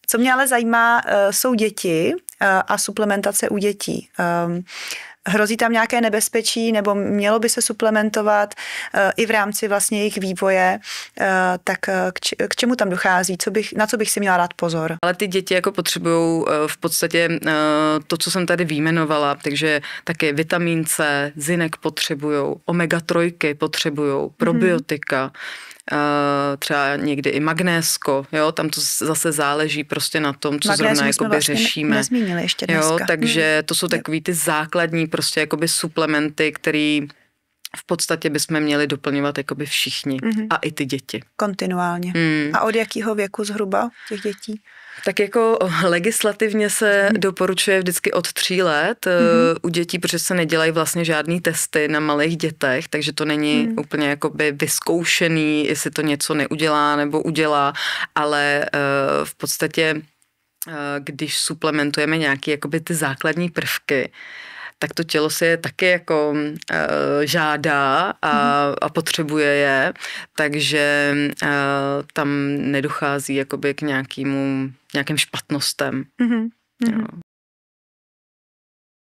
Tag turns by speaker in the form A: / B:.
A: Co mě ale zajímá, jsou děti a suplementace u dětí. Hrozí tam nějaké nebezpečí, nebo mělo by se suplementovat i v rámci vlastně jejich vývoje, tak k čemu tam dochází? Na co bych si měla dát pozor?
B: Ale ty děti jako potřebují v podstatě to, co jsem tady vyjmenovala, takže také vitamin C, zinek potřebují, omega-3 potřebují, probiotika, třeba někdy i magnésko, jo, tam to zase záleží prostě na tom, co zrovna jakoby vlastně řešíme.
A: Nezmínili ještě dneska.
B: Jo, takže to jsou takový ty základní prostě jakoby suplementy, který v podstatě bychom měli doplňovat jakoby všichni a i ty děti.
A: Kontinuálně. A od jakého věku zhruba těch dětí?
B: Tak jako legislativně se doporučuje vždycky od 3 let u dětí, protože se nedělají vlastně žádný testy na malých dětech, takže to není úplně jakoby vyzkoušený, jestli to něco neudělá nebo udělá, ale v podstatě, když suplementujeme nějaké jakoby ty základní prvky, tak to tělo si je taky jako žádá a potřebuje je, takže tam nedochází jakoby k nějakým špatnostem. Jo.